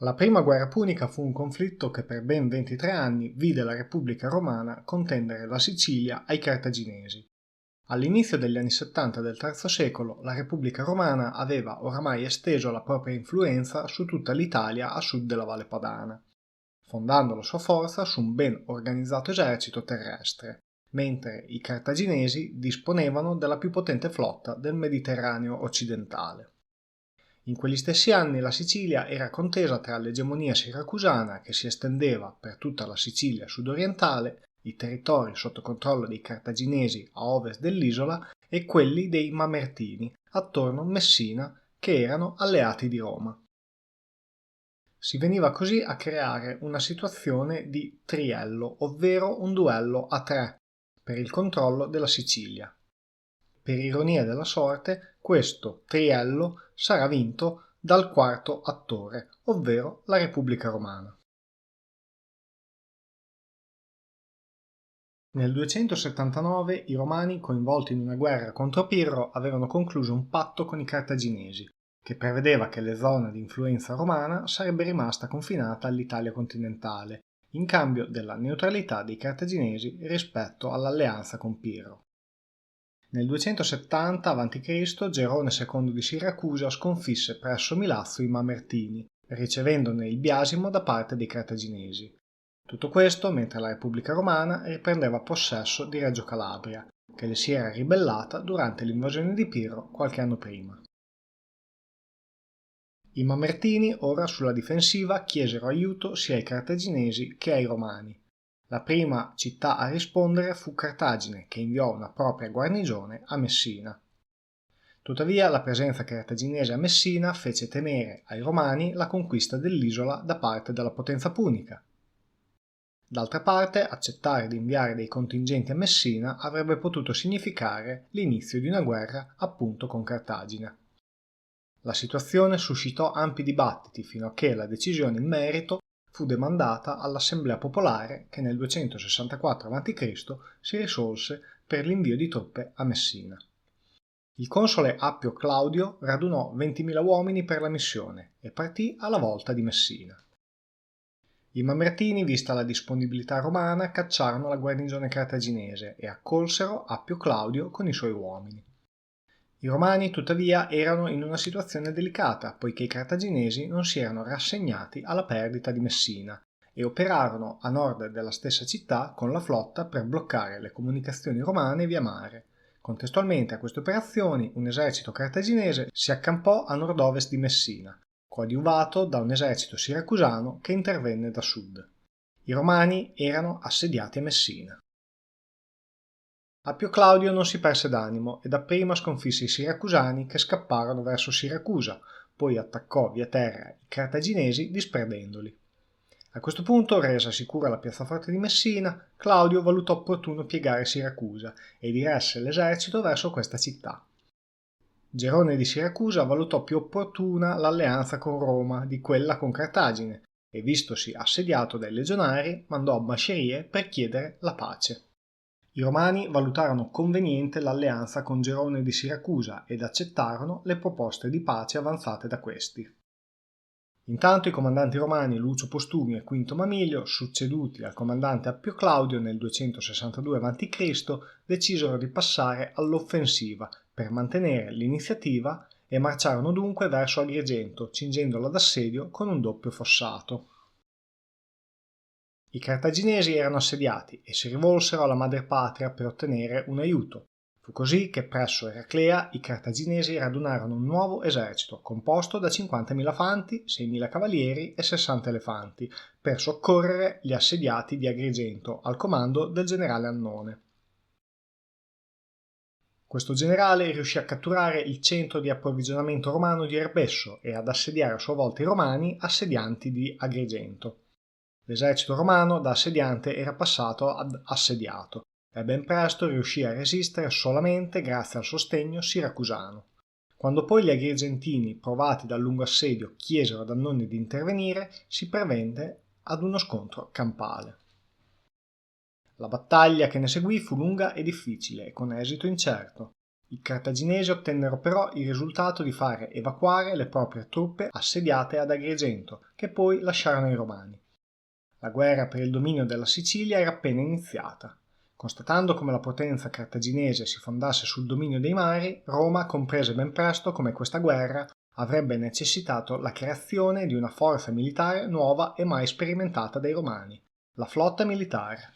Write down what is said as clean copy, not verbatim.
La prima guerra punica fu un conflitto che per ben 23 anni vide la Repubblica Romana contendere la Sicilia ai Cartaginesi. All'inizio degli anni 70 del III secolo, la Repubblica Romana aveva oramai esteso la propria influenza su tutta l'Italia a sud della Valle Padana, fondando la sua forza su un ben organizzato esercito terrestre, mentre i cartaginesi disponevano della più potente flotta del Mediterraneo occidentale. In quegli stessi anni la Sicilia era contesa tra l'egemonia siracusana, che si estendeva per tutta la Sicilia sudorientale, i territori sotto controllo dei cartaginesi a ovest dell'isola, e quelli dei Mamertini, attorno Messina, che erano alleati di Roma. Si veniva così a creare una situazione di triello, ovvero un duello a tre, per il controllo della Sicilia. Per ironia della sorte, questo triello sarà vinto dal quarto attore, ovvero la Repubblica Romana. Nel 279 i Romani, coinvolti in una guerra contro Pirro, avevano concluso un patto con i Cartaginesi, che prevedeva che la zona di influenza romana sarebbe rimasta confinata all'Italia continentale, in cambio della neutralità dei Cartaginesi rispetto all'alleanza con Pirro. Nel 270 a.C. Gerone II di Siracusa sconfisse presso Milazzo i Mamertini, ricevendone il biasimo da parte dei cartaginesi. Tutto questo mentre la Repubblica Romana riprendeva possesso di Reggio Calabria, che le si era ribellata durante l'invasione di Pirro qualche anno prima. I Mamertini, ora sulla difensiva, chiesero aiuto sia ai cartaginesi che ai romani. La prima città a rispondere fu Cartagine, che inviò una propria guarnigione a Messina. Tuttavia, la presenza cartaginese a Messina fece temere ai romani la conquista dell'isola da parte della potenza punica. D'altra parte, accettare di inviare dei contingenti a Messina avrebbe potuto significare l'inizio di una guerra appunto con Cartagine. La situazione suscitò ampi dibattiti fino a che la decisione in merito fu demandata all'Assemblea Popolare che nel 264 a.C. si risolse per l'invio di truppe a Messina. Il console Appio Claudio radunò 20.000 uomini per la missione e partì alla volta di Messina. I Mamertini, vista la disponibilità romana, cacciarono la guarnigione cartaginese e accolsero Appio Claudio con i suoi uomini. I romani, tuttavia, erano in una situazione delicata, poiché i cartaginesi non si erano rassegnati alla perdita di Messina e operarono a nord della stessa città con la flotta per bloccare le comunicazioni romane via mare. Contestualmente a queste operazioni, un esercito cartaginese si accampò a nord-ovest di Messina, coadiuvato da un esercito siracusano che intervenne da sud. I romani erano assediati a Messina. Appio Claudio non si perse d'animo e dapprima sconfisse i siracusani che scapparono verso Siracusa, poi attaccò via terra i cartaginesi disperdendoli. A questo punto, resa sicura la piazzaforte di Messina, Claudio valutò opportuno piegare Siracusa e diresse l'esercito verso questa città. Gerone di Siracusa valutò più opportuna l'alleanza con Roma di quella con Cartagine e, vistosi assediato dai legionari, mandò ambascerie per chiedere la pace. I romani valutarono conveniente l'alleanza con Gerone di Siracusa ed accettarono le proposte di pace avanzate da questi. Intanto i comandanti romani Lucio Postumio e Quinto Mamilio, succeduti al comandante Appio Claudio nel 262 a.C., decisero di passare all'offensiva per mantenere l'iniziativa e marciarono dunque verso Agrigento, cingendola d'assedio con un doppio fossato. I cartaginesi erano assediati e si rivolsero alla madrepatria per ottenere un aiuto. Fu così che presso Eraclea i cartaginesi radunarono un nuovo esercito composto da 50.000 fanti, 6.000 cavalieri e 60 elefanti per soccorrere gli assediati di Agrigento al comando del generale Annone. Questo generale riuscì a catturare il centro di approvvigionamento romano di Erbesso e ad assediare a sua volta i romani assedianti di Agrigento. L'esercito romano da assediante era passato ad assediato e ben presto riuscì a resistere solamente grazie al sostegno siracusano. Quando poi gli agrigentini, provati dal lungo assedio, chiesero ad Annone di intervenire, si prevenne ad uno scontro campale. La battaglia che ne seguì fu lunga e difficile e con esito incerto. I cartaginesi ottennero però il risultato di fare evacuare le proprie truppe assediate ad Agrigento, che poi lasciarono i Romani. La guerra per il dominio della Sicilia era appena iniziata. Constatando come la potenza cartaginese si fondasse sul dominio dei mari, Roma comprese ben presto come questa guerra avrebbe necessitato la creazione di una forza militare nuova e mai sperimentata dai Romani, la flotta militare.